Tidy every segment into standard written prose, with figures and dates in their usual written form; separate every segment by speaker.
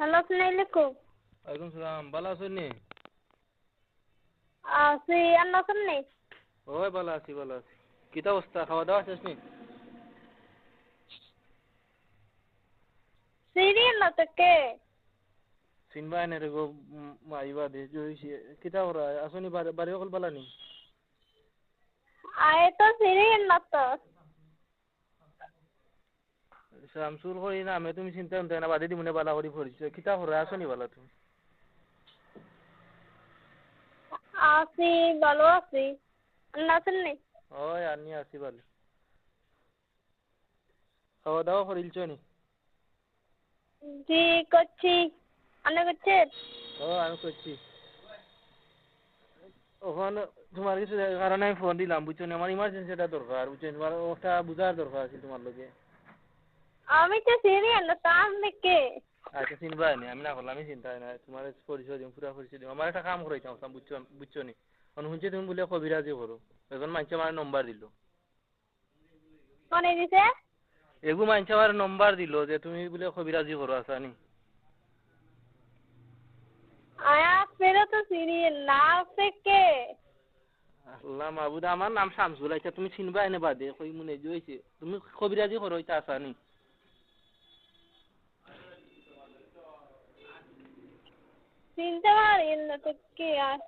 Speaker 1: Hello, আসসালামু আলাইকুম।
Speaker 2: ওয়ালাইকুম সালাম, ভালো আছেন নি?
Speaker 1: আছি, আপনি আছেন নি?
Speaker 2: ওই ভালো আছি, ভালো আছি। কিতা অবস্থা, খাওয়া দাওয়া শেষ নি?
Speaker 1: সিরিয়াল না থেকে
Speaker 2: চিনবা এনে রে গো, মাইবা দে জইছে। কিতা করা আসনি, বাড়ি অকল পালা নি?
Speaker 1: আয় তো সিরিয়াল না তো।
Speaker 2: শামসুর কই না, আমি তুমি চিন্তা করতে না, বাদে দিমুনে বালা করি পড়িছে। কিতা করা আসনি বালা তুমি?
Speaker 1: আছি, ভালো আছি। আপনি আছেন নি?
Speaker 2: ওই আনি আছি ভালো। খাওয়া দাওয়া করিলছ নি?
Speaker 1: জি, করছি। আপনি করছেন?
Speaker 2: আমি করছি। ওখানে তোমার কিছু কারণে আমি ফোন দিলাম, বুঝছো না? আমার ইমার্জেন্সি একটা দরকার, বুঝছো? তোমার ওটা বুঝার দরকার আছে তোমার লগে।
Speaker 1: আমি তো সিরিয়াল না তো, আপনি কে?
Speaker 2: আচ্ছা, চিনবা নি? আমি না করলাম, আমি চিন্তা নাই। তোমার পরিচয় দিম, পুরা পরিচয় দিম। আমার একটা কাম করাইতাম, বুঝছো? বুঝছো নি? শুনছি তুমি বলে কবিরাজি করো। এখন মানুষ আমার নম্বর দিল।
Speaker 1: মনে দিছে?
Speaker 2: এগু মানুষ আমার নম্বর দিল যে তুমি বলে কবিরাজি করো, আসা নি?
Speaker 1: আয় আপনারা তো সিরিয়াল না, আপনি কে?
Speaker 2: আল্লাহ মাহবুদ, আমার নাম শামসুল। আচ্ছা, তুমি চিনবা এনে বাদে কই মনে জইছে তুমি কবিরাজি করো, এটা আসা নি?
Speaker 1: চিনতে পারেন না তো কে? আর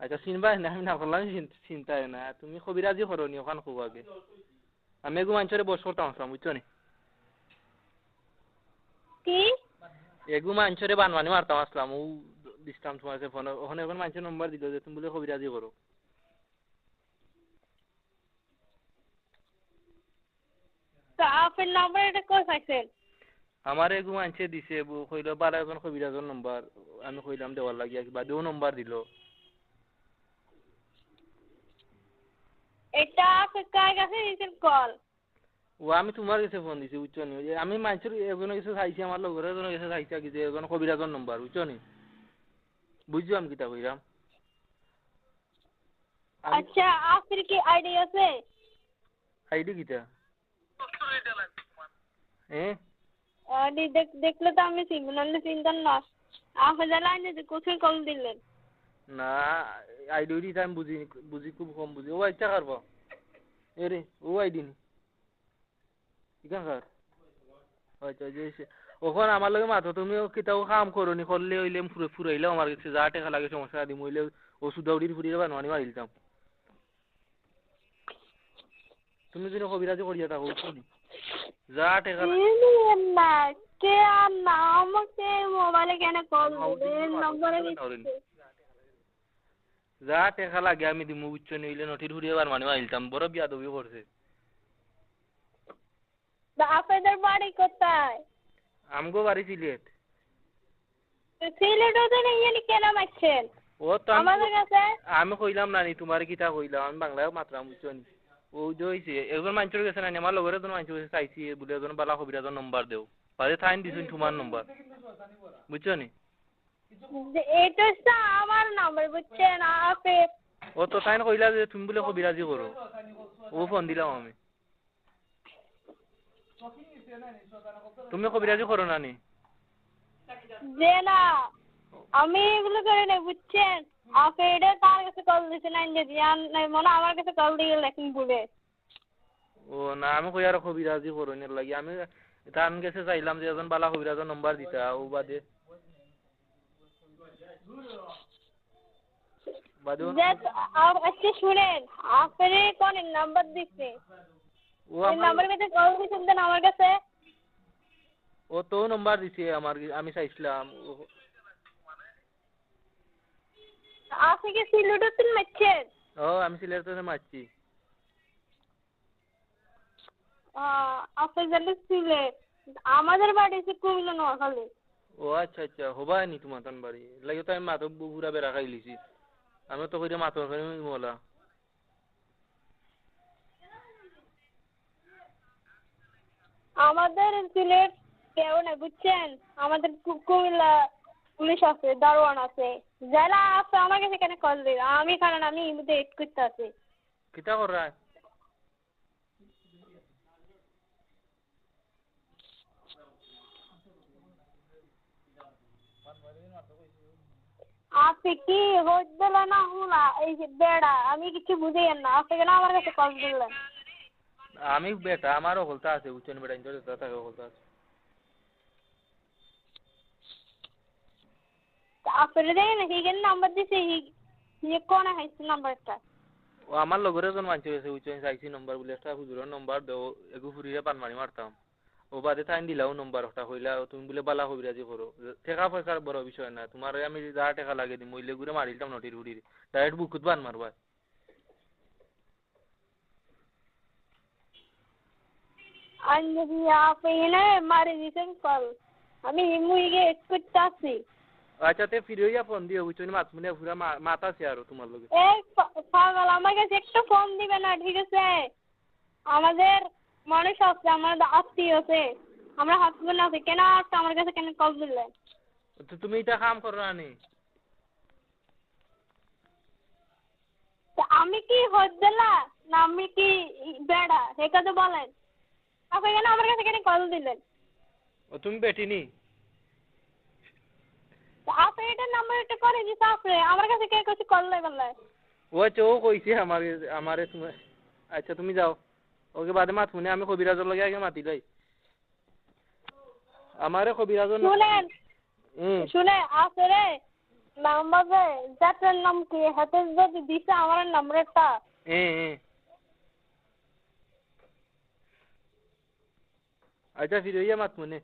Speaker 2: আচ্ছা, চিনবা এনে, আমি না করলাম চিন্তায় না। তুমি কবিরাজি করো নি ওখান খুব আগে। আমি এগু মানুষের বস করতাম আসলাম, বুঝছো নি?
Speaker 1: কি?
Speaker 2: এগু মানুষের বানমানি মারতাম আসলাম, ও দিতাম তোমার ফোন। ওখানে এখন মানুষের নম্বর দিল যে তুমি বলে কবিরাজি করো।
Speaker 1: তো আপনার নাম্বার এটা কই পাইছেন?
Speaker 2: আমার এগু মানুষে দিছে, কইল বারা এখন কবিরাজের নম্বর। আমি কইলাম দেওয়ার লাগিয়া, কিবা দেও নম্বর দিল।
Speaker 1: এটা আপনার কার কাছে দিয়েছেন কল?
Speaker 2: ও আমি তোমার কাছে ফোন দিছি, বুঝছো নি? ওই যে আমি মানুষের এজনের কাছে চাইছি, আমার লগর এজনের কাছে চাইছি কি যে এখন কবিরাজের নম্বর, বুঝছো নি? বুঝছো আমি কিতা কইরাম? আমি
Speaker 1: আচ্ছা, আপনার কি আইডি আছে?
Speaker 2: আইডি কিতা?
Speaker 1: আইডি দেখলে তো আমি চিনব, নাহলে চিনতাম না। আপনার লাইনে যে কোথায় কল দিলেন?
Speaker 2: না, আইডি দিতে আমি বুঝি বুঝি খুব কম বুঝি। ও আইটা কারবা এরে, ও আইডি নি ইকার। আচ্ছা, যে ওখানে আমার লগে মাতো, তুমি কিতাও কাম করো নি, করলে হইলে ফুরাইলাম আমার কাছে যা টাকা লাগে সমস্যা দিম, হইলে ওষুধ দৌড়ির ফুরিয়ে বানওয়ানি মারিলতাম। তুমি যদি কবিরাজি করিয়া থাকো, বুঝছো নি? যা টাকা
Speaker 1: না, কে আর না, আমাকে মোবাইলে কেন কল দিলেন? নম্বরে দিচ্ছে।
Speaker 2: যা টাকা লাগে আমি দিমু, বুঝছো নি? হইলে নটির ফুরিয়ে বানওয়ানি মারিলতাম, বড় বিয়াদবি করছে।
Speaker 1: আপনাদের বাড়ি কোথায়?
Speaker 2: আমগো বাড়ি সিলেট।
Speaker 1: সিলেটে তো নেই, কেন মারছেন
Speaker 2: ও তো
Speaker 1: আমাদের কাছে?
Speaker 2: আমি কইলাম না নি তোমার কিতা কইলাম, আমি বাংলায় মাত্রাম, বুঝছো নি? ও যে হইছে একজন মানুষের কাছে না, আমার লগর একজন মানুষের কাছে চাইছি বলে একজন বালা কবিরাজের নম্বর দেও, বাদে থাইন দিছুন তোমার নম্বর, বুঝছো নি?
Speaker 1: এটা হচ্ছে আমার নাম্বার, বুঝছেন? আপনি
Speaker 2: ও তো থাইন কইলা যে তুমি বলে কবিরাজি করো, ও ফোন দিলাম আমি। তুমি কবিরাজি করো না নি?
Speaker 1: যে না, আমি এগুলো করি না, বুঝছেন? আপনি এটা তার কাছে কল দিয়েছেন, যদি মনে আমার কাছে কল দিয়ে লেখেন বলে।
Speaker 2: ও না, আমি কই আর কবিরাজি করো নি লাগি, আমি তার কাছে চাইলাম যে একজন বালা কবিরাজের নম্বর দিতা, ও বাদে বাদে
Speaker 1: আচ্ছা শুনেন, আপনি কোন নাম্বার দিচ্ছে?
Speaker 2: ও
Speaker 1: এই
Speaker 2: আমার
Speaker 1: নাম্বার কাছে কল দিয়েছেন দেন আমার কাছে।
Speaker 2: ও তো নম্বর দিছে আমার, আমি চাইছিলাম।
Speaker 1: আপনি কি সিলেটে মারছেন?
Speaker 2: ও আমি সিলেটে মারছি।
Speaker 1: আপনি জানেন সিলেট, আমাদের বাড়ি হচ্ছে কুমিল্লা, নোয়াখালী।
Speaker 2: ও আচ্ছা আচ্ছা, হবা নি তোমার তান বাড়ি লাগে তো আমি মাথা পুরা বেড়া খাই লিছি। আমি তো কইরা মাথা খাই মোলা।
Speaker 1: আমাদের সিলেট কেউ নেই, বুঝছেন? আমাদের কুমিল্লা পুলিশ আছে, দারোয়ান আছে। যারা আছে আমার কাছে কেন কল দিল? আমি কারণ আমি এই মুহূর্তে এড করতে আছি।
Speaker 2: কিতা করা?
Speaker 1: আপনি কি হইছিল না হুলা এই যে বেড়া আমি কিছু বুঝেন না আপনি কেন আমার কাছে কল দিলেন
Speaker 2: আমি বেটা আমারও হলতা আছে বুঝছেন বেটা ইন্টারনেট থাকে হলতা আছে
Speaker 1: আপনি দেখেন হিগেন নাম্বার দিছে হি কোন হাইছে নাম্বারটা
Speaker 2: ও আমার লগরে জন মানছে আছে বুঝছেন চাইছি নাম্বার বলে একটা হুজুরের নাম্বার দাও এগু ফুরিয়ে পান মারি মারতাম ও বাদে তাই দিলাও নাম্বার ওটা কইলা তুমি বলে বালা কবিরাজি করো টাকা পয়সার বড় বিষয় না তোমার আমি যা টাকা লাগে দিই মইলে ঘুরে মারিলাম নটির হুড়ির ডাইরেক্ট বুকুত বান মারবা
Speaker 1: আন্নি আপনি এনে মারি দিছেন কল আমি মুইগে করতেছি
Speaker 2: আচ্ছা তে ফিরে হইয়া ফোন দিও বুঝছেন মাতমুনে পুরা মাথা আছে আর তোমার লগে
Speaker 1: এই পাগল আমার কাছে একটু ফোন দিবে না ঠিক আছে আমাদের মানুষ আছে আমাদের আত্মীয় আছে আমরা হাসবেন্ড আছে কেন আমার কাছে কেন কল দিলেন
Speaker 2: তো তুমি এটা কাম করো না নি
Speaker 1: আমি কি হদ্দলা না আমি কি বেড়া হে কথা বলেন আপনি কেন আমার কাছে কেন কল দিলেন
Speaker 2: ও তুমি বেটিনি
Speaker 1: আপনি এটা নাম্বার এটা করে দিতে আপনি আমার কাছে কে কিছু কল বললে
Speaker 2: ও আচ্ছা ও কইছে আমারে তুমি আচ্ছা তুমি যাও ওকে বাদে মাতমুনে আমি কবিরাজর লগে আগে মাতি লই আমারে কবিরাজর
Speaker 1: শুনে আসরে নাম্বারে যাত্রার নাম কি হাতে যদি দিছে আমার নাম্বারটা
Speaker 2: আচ্ছা ফিরে হইয়া মাতমুনে